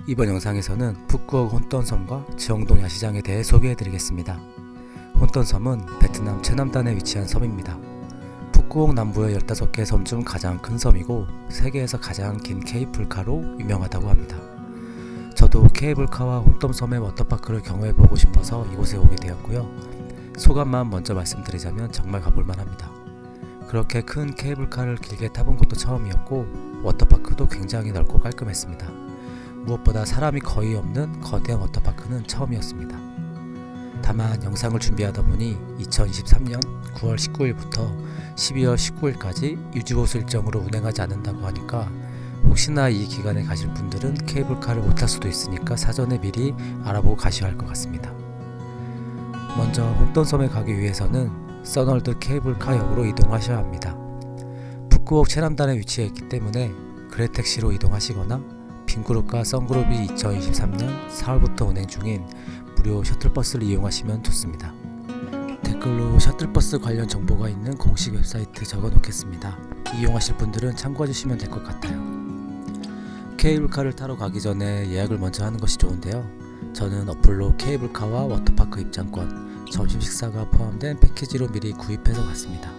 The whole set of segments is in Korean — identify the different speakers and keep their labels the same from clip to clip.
Speaker 1: 이번 영상에서는 푸꾸옥 혼돈섬과 지엉동 야시장에 대해 소개해드리겠습니다. 혼돈섬은 베트남 최남단에 위치한 섬입니다. 푸꾸옥 남부의 15개 섬 중 가장 큰 섬이고 세계에서 가장 긴 케이블카로 유명하다고 합니다. 저도 케이블카와 혼돈섬의 워터파크를 경험해보고 싶어서 이곳에 오게 되었고요. 소감만 먼저 말씀드리자면 정말 가볼만 합니다. 그렇게 큰 케이블카를 길게 타본 것도 처음이었고 워터파크도 굉장히 넓고 깔끔했습니다. 무엇보다 사람이 거의 없는 거대한 워터파크는 처음이었습니다. 다만 영상을 준비하다 보니 2023년 9월 19일부터 12월 19일까지 유지보수 일정으로 운행하지 않는다고 하니까 혹시나 이 기간에 가실 분들은 케이블카를 못 탈 수도 있으니까 사전에 미리 알아보고 가셔야 할 것 같습니다. 먼저 혼돈섬에 가기 위해서는 써널드 케이블카역으로 이동하셔야 합니다. 푸꾸옥 최남단에 위치해 있기 때문에 그레택시로 이동하시거나 빈그룹과 썬그룹이 2023년 4월부터 운행 중인 무료 셔틀버스를 이용하시면 좋습니다. 댓글로 셔틀버스 관련 정보가 있는 공식 웹사이트 적어 놓겠습니다. 이용하실 분들은 참고해 주시면 될 것 같아요. 케이블카를 타러 가기 전에 예약을 먼저 하는 것이 좋은데요. 저는 어플로 케이블카와 워터파크 입장권, 점심 식사가 포함된 패키지로 미리 구입해서 갔습니다.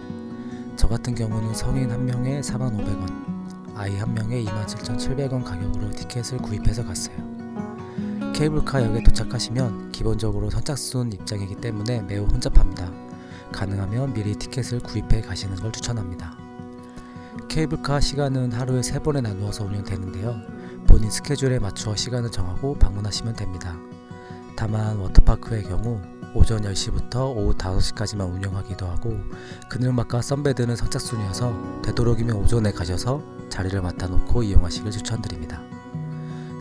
Speaker 1: 저 같은 경우는 성인 한 명에 45,000원, 아이 한 명에 27,700원 가격으로 티켓을 구입해서 갔어요. 케이블카역에 도착하시면 기본적으로 선착순 입장이기 때문에 매우 혼잡합니다. 가능하면 미리 티켓을 구입해 가시는 걸 추천합니다. 케이블카 시간은 하루에 3번에 나누어서 운영되는데요. 본인 스케줄에 맞추어 시간을 정하고 방문하시면 됩니다. 다만 워터파크의 경우 오전 10시부터 오후 5시까지만 운영하기도 하고 그늘막과 썬베드는 선착순이어서 되도록이면 오전에 가셔서 자리를 맡아놓고 이용하시길 추천드립니다.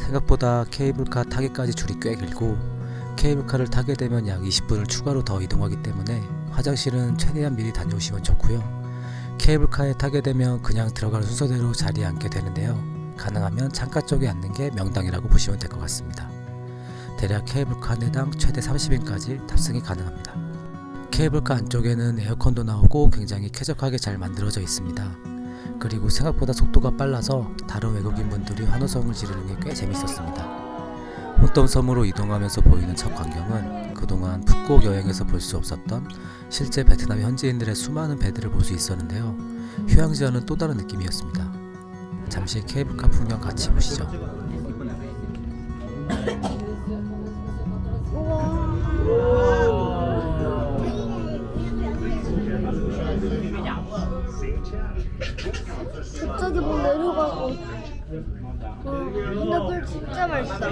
Speaker 1: 생각보다 케이블카 타기까지 줄이 꽤 길고 케이블카를 타게 되면 약 20분을 추가로 더 이동하기 때문에 화장실은 최대한 미리 다녀오시면 좋고요. 케이블카에 타게 되면 그냥 들어가는 순서대로 자리에 앉게 되는데요. 가능하면 창가 쪽에 앉는 게 명당이라고 보시면 될 것 같습니다. 대략 케이블카 한 대당 최대 30인까지 탑승이 가능합니다. 케이블카 안쪽에는 에어컨도 나오고 굉장히 쾌적하게 잘 만들어져 있습니다. 그리고 생각보다 속도가 빨라서 다른 외국인분들이 환호성을 지르는 게 꽤 재밌었습니다. 혼돈섬으로 이동하면서 보이는 첫 광경은 그동안 푸꾸옥 여행에서 볼 수 없었던 실제 베트남 현지인들의 수많은 배들을 볼 수 있었는데요. 휴양지 하는 또 다른 느낌이었습니다. 잠시 케이블카 풍경 같이 보시죠.
Speaker 2: 저기 뭐 내려가고 근데 물 진짜 맛있다.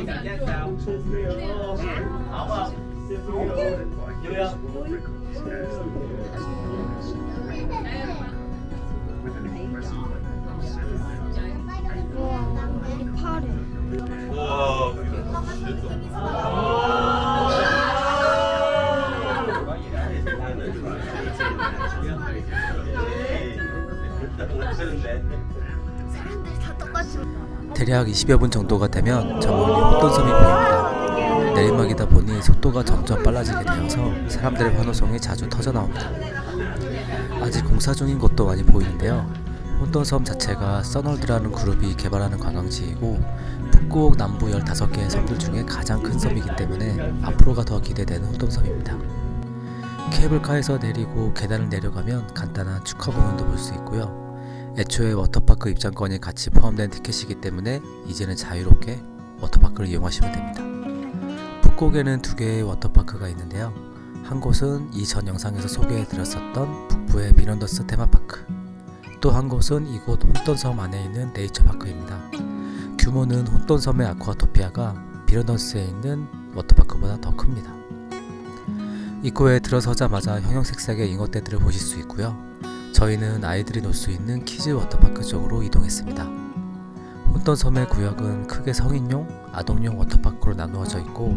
Speaker 2: 와, 이 파래. 사람들이 다 똑같이.
Speaker 1: 대략 20여 분 정도가 되면 저 멀리 혼돈섬이 보입니다. 내리막이다 보니 속도가 점점 빨라지게 되어서 사람들의 환호성이 자주 터져 나옵니다. 아직 공사 중인 곳도 많이 보이는데요. 혼돈섬 자체가 써널드라는 그룹이 개발하는 관광지이고 푸꾸옥 남부 15개의 섬들 중에 가장 큰 섬이기 때문에 앞으로가 더 기대되는 혼돈섬입니다. 케이블카에서 내리고 계단을 내려가면 간단한 축하 공연도 볼 수 있고요. 애초에 워터파크 입장권이 같이 포함된 티켓이기 때문에 이제는 자유롭게 워터파크를 이용하시면 됩니다. 푸꾸옥에는 2개의 워터파크가 있는데요. 한 곳은 이전 영상에서 소개해드렸었던 북부의 비넌더스 테마파크, 또 한 곳은 이곳 혼돈섬 안에 있는 네이처파크입니다. 규모는 혼돈섬의 아쿠아토피아가 비넌더스에 있는 워터파크보다 더 큽니다. 입구에 들어서자마자 형형색색의 잉어떼들을 보실 수 있고요. 저희는 아이들이 놀 수 있는 키즈 워터파크 쪽으로 이동했습니다. 혼돈섬의 구역은 크게 성인용, 아동용 워터파크로 나누어져 있고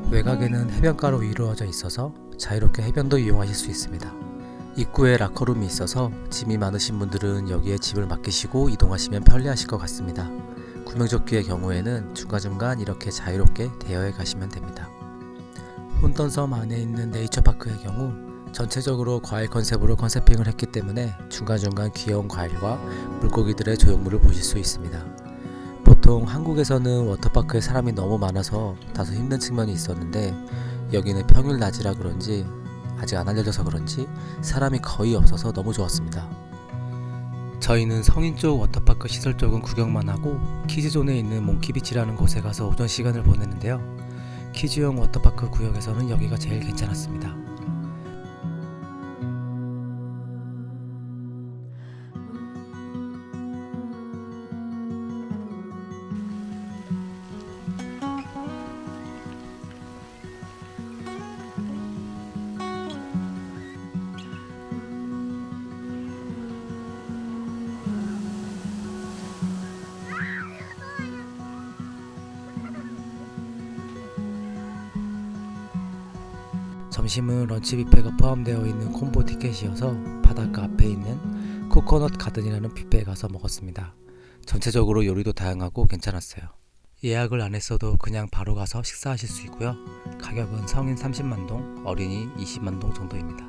Speaker 1: 외곽에는 해변가로 이루어져 있어서 자유롭게 해변도 이용하실 수 있습니다. 입구에 라커룸이 있어서 짐이 많으신 분들은 여기에 짐을 맡기시고 이동하시면 편리하실 것 같습니다. 구명조끼의 경우에는 중간중간 이렇게 자유롭게 대여해 가시면 됩니다. 혼돈섬 안에 있는 네이처파크의 경우 전체적으로 과일 컨셉으로 컨셉핑을 했기 때문에 중간중간 귀여운 과일과 물고기들의 조형물을 보실 수 있습니다. 보통 한국에서는 워터파크에 사람이 너무 많아서 다소 힘든 측면이 있었는데 여기는 평일 낮이라 그런지 아직 안 알려져서 그런지 사람이 거의 없어서 너무 좋았습니다. 저희는 성인 쪽 워터파크 시설 쪽은 구경만 하고 키즈존에 있는 몽키비치라는 곳에 가서 오전 시간을 보냈는데요. 키즈용 워터파크 구역에서는 여기가 제일 괜찮았습니다. 점심은 런치 뷔페가 포함되어 있는 콤보 티켓이어서 바닷가 앞에 있는 코코넛 가든이라는 뷔페에 가서 먹었습니다. 전체적으로 요리도 다양하고 괜찮았어요. 예약을 안 했어도 그냥 바로 가서 식사하실 수 있고요. 가격은 성인 30만 동, 어린이 20만 동 정도입니다.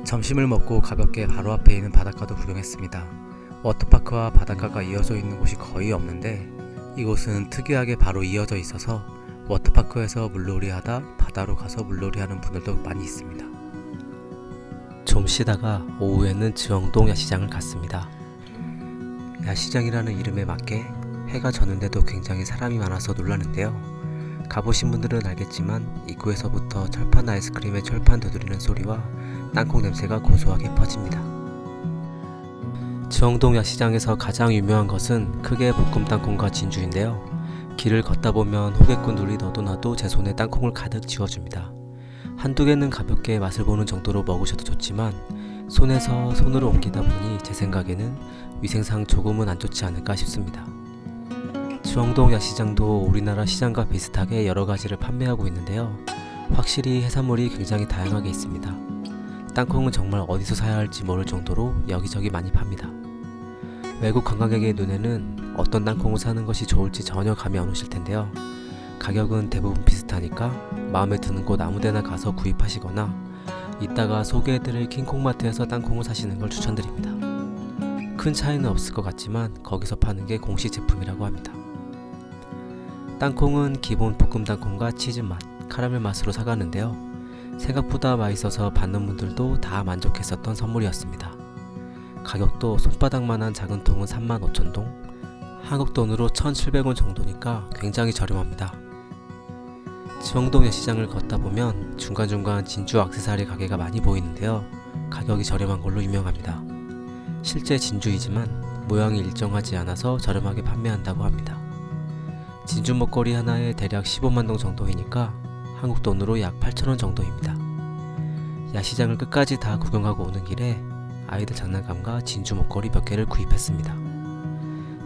Speaker 1: 점심을 먹고 가볍게 바로 앞에 있는 바닷가도 구경했습니다. 워터파크와 바닷가가 이어져 있는 곳이 거의 없는데 이곳은 특이하게 바로 이어져 있어서 워터파크에서 물놀이 하다 바다로 가서 물놀이 하는 분들도 많이 있습니다. 좀 쉬다가 오후에는 지영동 야시장을 갔습니다. 야시장이라는 이름에 맞게 해가 졌는데도 굉장히 사람이 많아서 놀랐는데요. 가보신 분들은 알겠지만 입구에서부터 철판 아이스크림의 철판 두드리는 소리와 땅콩 냄새가 고소하게 퍼집니다. 지영동 야시장에서 가장 유명한 것은 크게 볶음 땅콩과 진주인데요. 길을 걷다 보면 호객꾼들이 너도 나도 제 손에 땅콩을 가득 쥐어줍니다. 한두 개는 가볍게 맛을 보는 정도로 먹으셔도 좋지만 손에서 손으로 옮기다 보니 제 생각에는 위생상 조금은 안 좋지 않을까 싶습니다. 지영동 야시장도 우리나라 시장과 비슷하게 여러 가지를 판매하고 있는데요. 확실히 해산물이 굉장히 다양하게 있습니다. 땅콩은 정말 어디서 사야 할지 모를 정도로 여기저기 많이 팝니다. 외국 관광객의 눈에는 어떤 땅콩을 사는 것이 좋을지 전혀 감이 안 오실 텐데요. 가격은 대부분 비슷하니까 마음에 드는 곳 아무데나 가서 구입하시거나 이따가 소개해드릴 킹콩마트에서 땅콩을 사시는 걸 추천드립니다. 큰 차이는 없을 것 같지만 거기서 파는 게 공식 제품이라고 합니다. 땅콩은 기본 볶음 땅콩과 치즈 맛, 카라멜 맛으로 사가는데요. 생각보다 맛있어서 받는 분들도 다 만족했었던 선물이었습니다. 가격도 손바닥만한 작은 통은 35,000동, 한국 돈으로 1,700원 정도니까 굉장히 저렴합니다. 지영동 야시장을 걷다 보면 중간중간 진주 액세서리 가게가 많이 보이는데요. 가격이 저렴한 걸로 유명합니다. 실제 진주이지만 모양이 일정하지 않아서 저렴하게 판매한다고 합니다. 진주 목걸이 하나에 대략 15만 동 정도이니까 한국 돈으로 약 8,000원 정도입니다. 야시장을 끝까지 다 구경하고 오는 길에 아이들 장난감과 진주 목걸이 몇 개를 구입했습니다.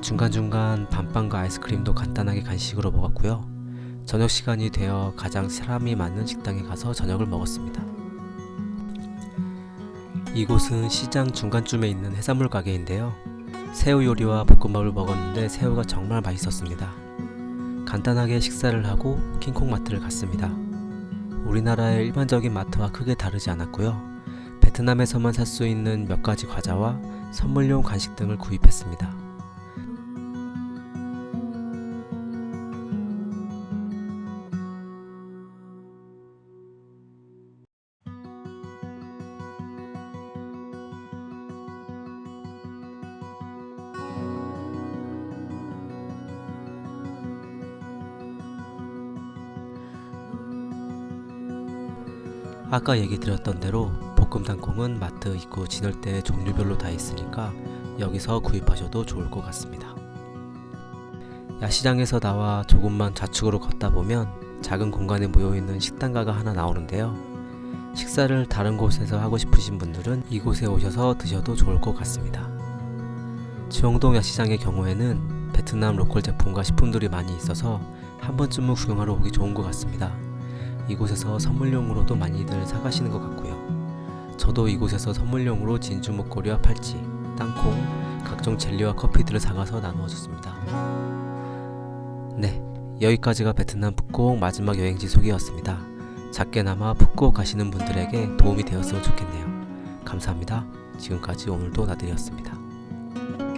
Speaker 1: 중간중간 밤빵과 아이스크림도 간단하게 간식으로 먹었고요. 저녁 시간이 되어 가장 사람이 많은 식당에 가서 저녁을 먹었습니다. 이곳은 시장 중간쯤에 있는 해산물 가게인데요. 새우 요리와 볶음밥을 먹었는데 새우가 정말 맛있었습니다. 간단하게 식사를 하고 킹콩마트를 갔습니다. 우리나라의 일반적인 마트와 크게 다르지 않았고요. 베트남에서만 살 수 있는 몇 가지 과자와 선물용 간식 등을 구입했습니다. 아까 얘기 드렸던 대로 볶음 땅콩은 마트 입구 지널대에 종류별로 다 있으니까 여기서 구입하셔도 좋을 것 같습니다. 야시장에서 나와 조금만 좌측으로 걷다 보면 작은 공간에 모여있는 식당가가 하나 나오는데요. 식사를 다른 곳에서 하고 싶으신 분들은 이곳에 오셔서 드셔도 좋을 것 같습니다. 지영동 야시장의 경우에는 베트남 로컬 제품과 식품들이 많이 있어서 한 번쯤은 구경하러 오기 좋은 것 같습니다. 이곳에서 선물용으로도 많이들 사가시는 것 같고요. 저도 이곳에서 선물용으로 진주 목걸이와 팔찌, 땅콩, 각종 젤리와 커피들을 사가서 나누어 줬습니다. 네, 여기까지가 베트남 푸꾸옥 마지막 여행지 소개였습니다.
Speaker 3: 작게나마 푸꾸옥 가시는 분들에게 도움이 되었으면 좋겠네요. 감사합니다. 지금까지 오늘도 나들이었습니다.